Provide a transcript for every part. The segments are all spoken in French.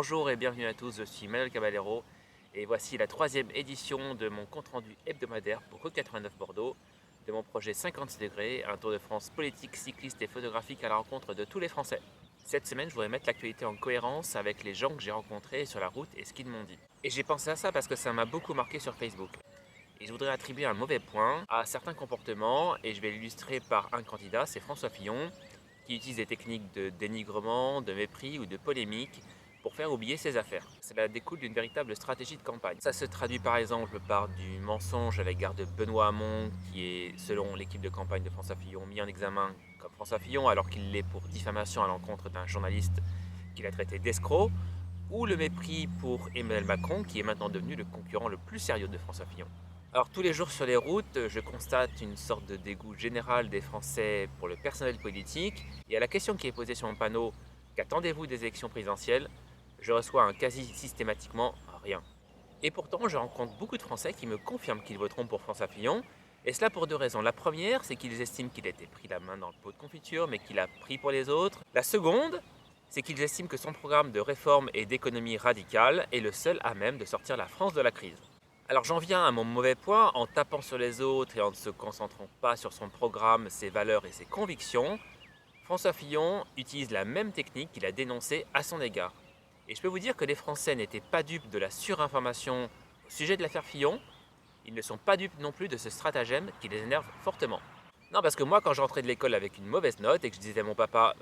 Bonjour et bienvenue à tous, je suis Manuel Caballero et voici la troisième édition de mon compte-rendu hebdomadaire pour Route 89 Bordeaux de mon projet 56 degrés, un tour de France politique, cycliste et photographique à la rencontre de tous les Français. Cette semaine, je voudrais mettre l'actualité en cohérence avec les gens que j'ai rencontrés sur la route et ce qu'ils m'ont dit. Et j'ai pensé à ça parce que ça m'a beaucoup marqué sur Facebook. Et je voudrais attribuer un mauvais point à certains comportements et je vais l'illustrer par un candidat, c'est François Fillon, qui utilise des techniques de dénigrement, de mépris ou de polémique pour faire oublier ses affaires. Cela découle d'une véritable stratégie de campagne. Ça se traduit par exemple par du mensonge à l'égard de Benoît Hamon, qui est, selon l'équipe de campagne de François Fillon, mis en examen comme François Fillon alors qu'il l'est pour diffamation à l'encontre d'un journaliste qu'il a traité d'escroc, ou le mépris pour Emmanuel Macron, qui est maintenant devenu le concurrent le plus sérieux de François Fillon. Alors tous les jours sur les routes, je constate une sorte de dégoût général des Français pour le personnel politique, et à la question qui est posée sur mon panneau « Qu'attendez-vous des élections présidentielles ?», je reçois un quasi systématiquement rien. Et pourtant, je rencontre beaucoup de Français qui me confirment qu'ils voteront pour François Fillon, et cela pour deux raisons. La première, c'est qu'ils estiment qu'il a été pris la main dans le pot de confiture, mais qu'il a pris pour les autres. La seconde, c'est qu'ils estiment que son programme de réforme et d'économie radicale est le seul à même de sortir la France de la crise. Alors j'en viens à mon mauvais point, en tapant sur les autres et en ne se concentrant pas sur son programme, ses valeurs et ses convictions, François Fillon utilise la même technique qu'il a dénoncée à son égard. Et je peux vous dire que les Français n'étaient pas dupes de la surinformation au sujet de l'affaire Fillon, ils ne sont pas dupes non plus de ce stratagème qui les énerve fortement. Non, parce que moi quand je rentrais de l'école avec une mauvaise note et que je disais à mon papa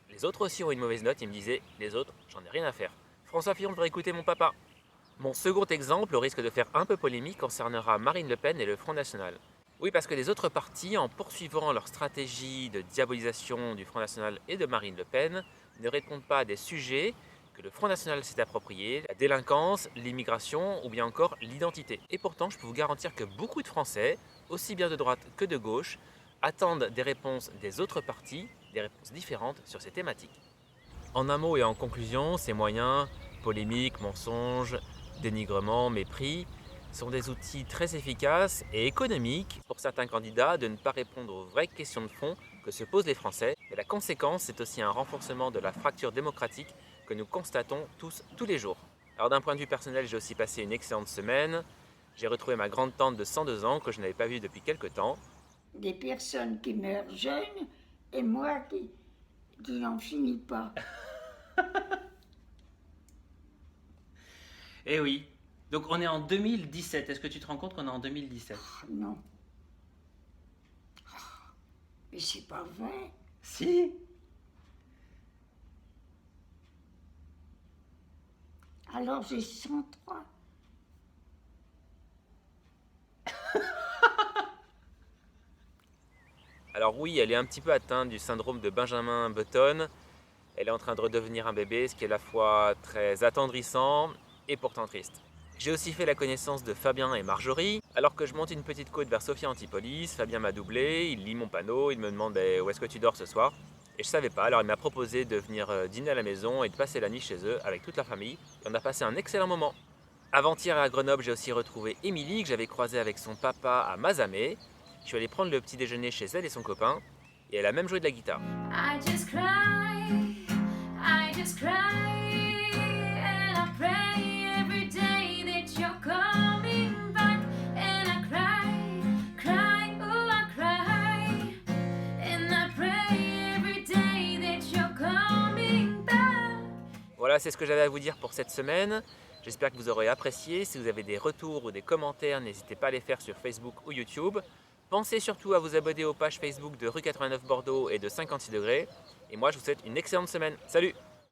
les autres aussi ont une mauvaise note, il me disait les autres, j'en ai rien à faire. François Fillon devrait écouter mon papa. Mon second exemple, au risque de faire un peu polémique, concernera Marine Le Pen et le Front National. Oui, parce que les autres partis, en poursuivant leur stratégie de diabolisation du Front National et de Marine Le Pen, ne répondent pas à des sujets que le Front National s'est appropriés, la délinquance, l'immigration ou bien encore l'identité. Et pourtant, je peux vous garantir que beaucoup de Français, aussi bien de droite que de gauche, attendent des réponses des autres partis, des réponses différentes sur ces thématiques. En un mot et en conclusion, ces moyens, polémiques, mensonges, dénigrement, mépris, sont des outils très efficaces et économiques pour certains candidats de ne pas répondre aux vraies questions de fond que se posent les Français. Et la conséquence, c'est aussi un renforcement de la fracture démocratique que nous constatons tous les jours. Alors d'un point de vue personnel, j'ai aussi passé une excellente semaine. J'ai retrouvé ma grande-tante de 102 ans que je n'avais pas vue depuis quelque temps. Des personnes qui meurent jeunes et moi qui n'en finis pas. Eh oui. Donc on est en 2017. Est-ce que tu te rends compte qu'on est en 2017? Non. Mais c'est pas vrai. Si. Alors j'ai 103. Alors oui, elle est un petit peu atteinte du syndrome de Benjamin Button. Elle est en train de redevenir un bébé, ce qui est à la fois très attendrissant et pourtant triste. J'ai aussi fait la connaissance de Fabien et Marjorie. Alors que je monte une petite côte vers Sophia Antipolis, Fabien m'a doublé, il lit mon panneau, il me demande où est-ce que tu dors ce soir. Et je savais pas, alors il m'a proposé de venir dîner à la maison et de passer la nuit chez eux avec toute la famille. Et on a passé un excellent moment. Avant-hier à Grenoble, j'ai aussi retrouvé Émilie que j'avais croisée avec son papa à Mazamet. Je suis allé prendre le petit déjeuner chez elle et son copain. Et elle a même joué de la guitare. I just cry, and I pray every day that you're coming back. And I cry, oh I cry, and I pray every day that you're coming back. Voilà, c'est ce que j'avais à vous dire pour cette semaine. J'espère que vous aurez apprécié. Si vous avez des retours ou des commentaires, n'hésitez pas à les faire sur Facebook ou YouTube. Pensez surtout à vous abonner aux pages Facebook de Rue 89 Bordeaux et de 56 degrés. Et moi, je vous souhaite une excellente semaine. Salut!